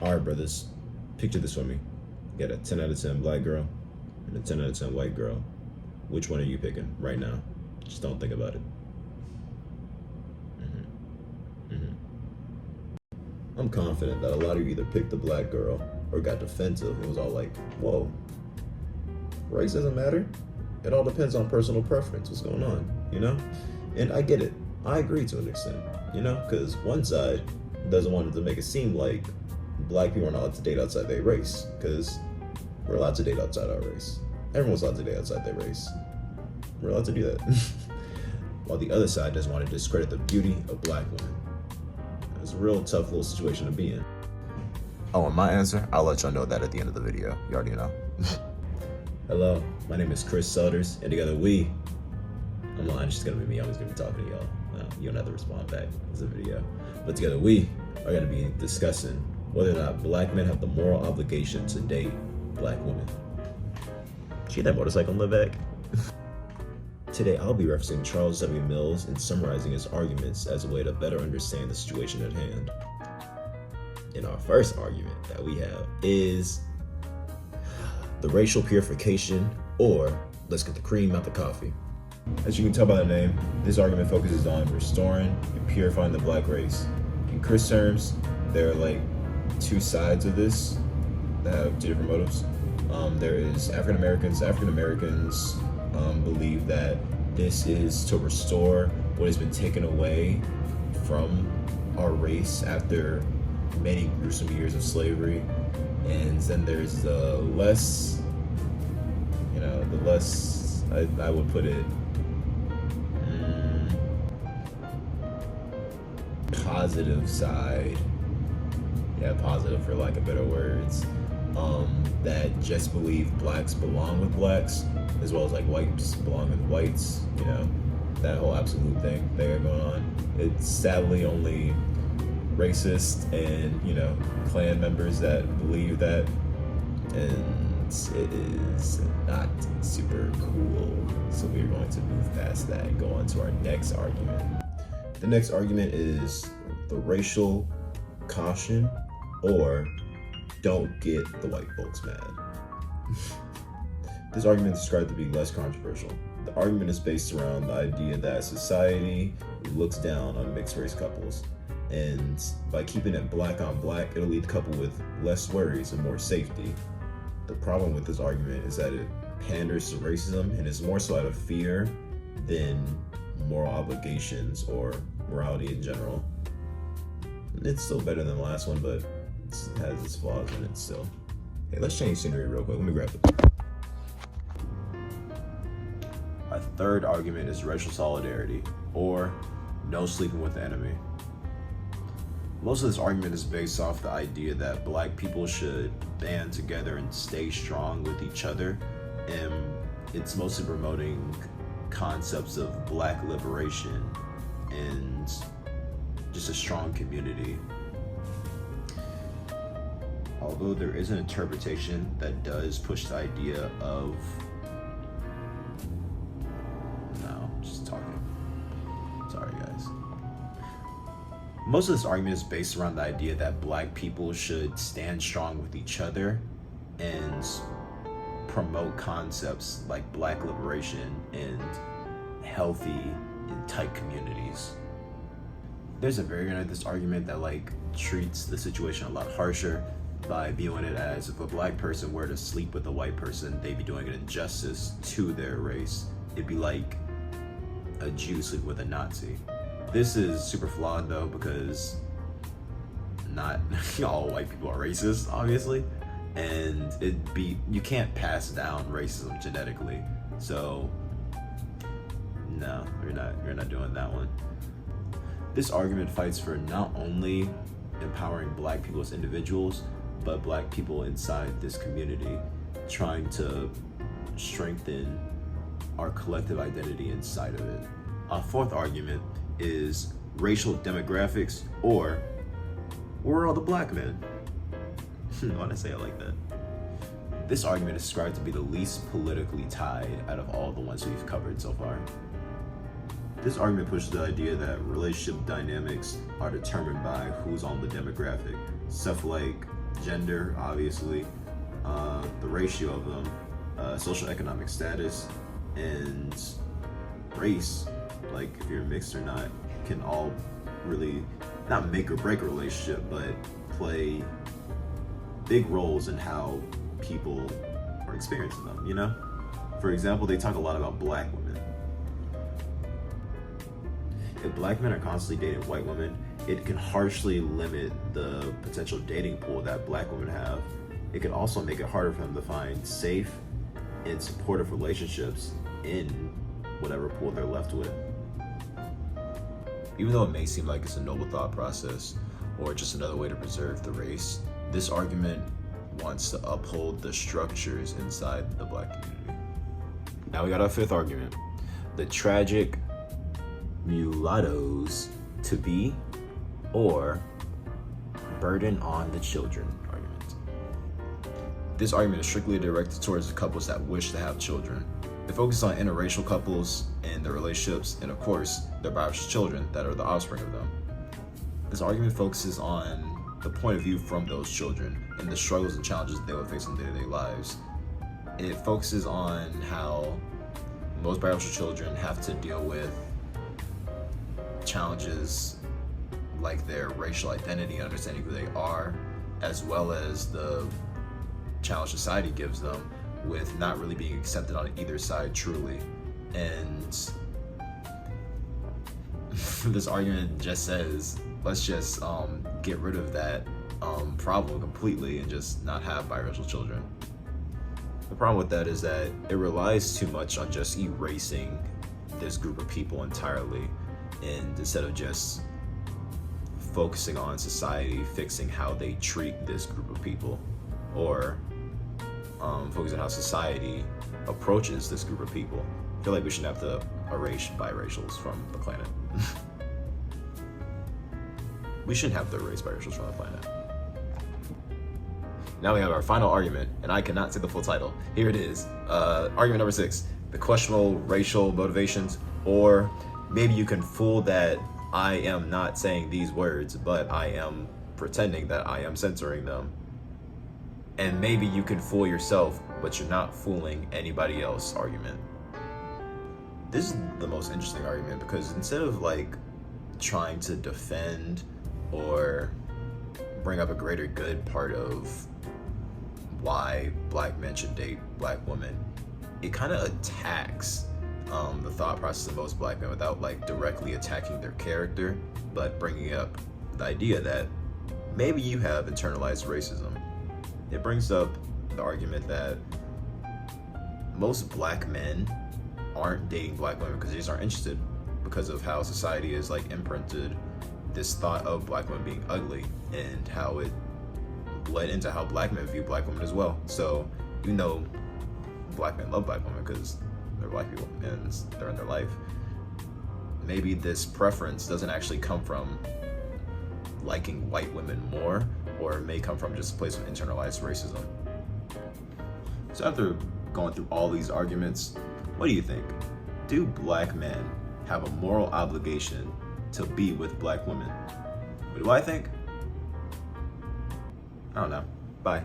All right, brothers, picture this for me. You got a 10 out of 10 black girl and a 10 out of 10 white girl. Which one are you picking right now? Just don't think about it. I'm confident that a lot of you either picked the black girl or got defensive and was all like, whoa, race doesn't matter. It all depends on personal preference. What's going on, you know? And I get it. I agree to an extent, you know? Because one side doesn't want it to make it seem like black people are not allowed to date outside their race, because we're allowed to date outside our race. Everyone's allowed to date outside their race. We're allowed to do that. While the other side doesn't want to discredit the beauty of black women. It's a real tough little situation to be in. Oh, and my answer, I'll let y'all know that at the end of the video. You already know. Hello, my name is Chris Sutters, and together I'm lying, it's just gonna be me, I'm just gonna be talking to y'all. You don't have to respond back, it's a video. But together we are gonna be discussing whether or not black men have the moral obligation to date black women. See that motorcycle in the back? Today I'll be referencing Charles W. Mills and summarizing his arguments as a way to better understand the situation at hand. And our first argument that we have is the racial purification, or let's get the cream out the coffee. As you can tell by the name, this argument focuses on restoring and purifying the black race. In Chris terms, there are like two sides of this that have two different motives. There is African Americans. African Americans believe that this is to restore what has been taken away from our race after many gruesome years of slavery. And then there's the less, I would put it, positive side. Yeah, positive for lack of better words. That just believe blacks belong with blacks, as well as like whites belong with whites, that whole absolute thing they got going on. It's sadly only racist and, Klan members that believe that, and it is not super cool. So we're going to move past that and go on to our next argument. The next argument is the racial caution, or don't get the white folks mad. This argument is described to be less controversial. The argument is based around the idea that society looks down on mixed race couples, and by keeping it black on black, it'll leave the couple with less worries and more safety. The problem with this argument is that it panders to racism and is more so out of fear than moral obligations or morality in general. It's still better than the last one, but it has its flaws in it still. Hey, let's change scenery real quick. Let me grab it. Our third argument is racial solidarity, or no sleeping with the enemy. Most of this argument is based off the idea that black people should band together and stay strong with each other, and it's mostly promoting concepts of black liberation and just a strong community. Although there is an interpretation that does push the idea of, sorry guys. Most of this argument is based around the idea that black people should stand strong with each other and promote concepts like black liberation and healthy and tight communities. There's a variant of this argument that treats the situation a lot harsher by viewing it as if a black person were to sleep with a white person, they'd be doing an injustice to their race. It'd be like a Jew sleeping with a Nazi. This is super flawed though, because not all white people are racist, obviously, and you can't pass down racism genetically. So no, you're not doing that one. This argument fights for not only empowering black people as individuals, but black people inside this community, trying to strengthen our collective identity inside of it. Our fourth argument is racial demographics, or where are all the black men? Why did I say it like that? This argument is described to be the least politically tied out of all the ones we've covered so far. This argument pushes the idea that relationship dynamics are determined by who's on the demographic. Stuff like gender, obviously, the ratio of them, social economic status, and race, like if you're mixed or not, can all really not make or break a relationship, but play big roles in how people are experiencing them, you know? For example, they talk a lot about black women. If black men are constantly dating white women, it can harshly limit the potential dating pool that black women have. It can also make it harder for them to find safe and supportive relationships in whatever pool they're left with. Even though it may seem like it's a noble thought process or just another way to preserve the race, this argument wants to uphold the structures inside the black community. Now we got our fifth argument: the tragic mulattoes to be or burden on the children argument. This argument is strictly directed towards the couples that wish to have children. It focuses on interracial couples and their relationships, and of course, their biological children that are the offspring of them. This argument focuses on the point of view from those children and the struggles and challenges they would face in their day-to-day lives. It focuses on how most biological children have to deal with challenges like their racial identity and understanding who they are, as well as the challenge society gives them with not really being accepted on either side truly. And this argument just says, let's just get rid of that problem completely and just not have biracial children. The problem with that is that it relies too much on just erasing this group of people entirely, and instead of just focusing on society fixing how they treat this group of people, or focusing on how society approaches this group of people. I feel like we shouldn't have to erase biracials from the planet. We shouldn't have to erase biracials from the planet. Now we have our final argument, and I cannot say the full title. Here it is. Argument number 6, the questionable racial motivations, or maybe you can fool that I am not saying these words, but I am pretending that I am censoring them. And maybe you can fool yourself, but you're not fooling anybody else argument. This is the most interesting argument because instead of like trying to defend or bring up a greater good part of why black men should date black women, it kind of attacks the thought process of most black men without like directly attacking their character, but bringing up the idea that maybe you have internalized racism. It brings up the argument that most black men aren't dating black women because they just aren't interested, because of how society is like imprinted this thought of black women being ugly and how it bled into how black men view black women as well. So even though black men love black women because they're black people and they're in their life, maybe this preference doesn't actually come from liking white women more, or it may come from just a place of internalized racism. So after going through all these arguments, what do you think? Do black men have a moral obligation to be with black women? What do I think? I don't know. Bye.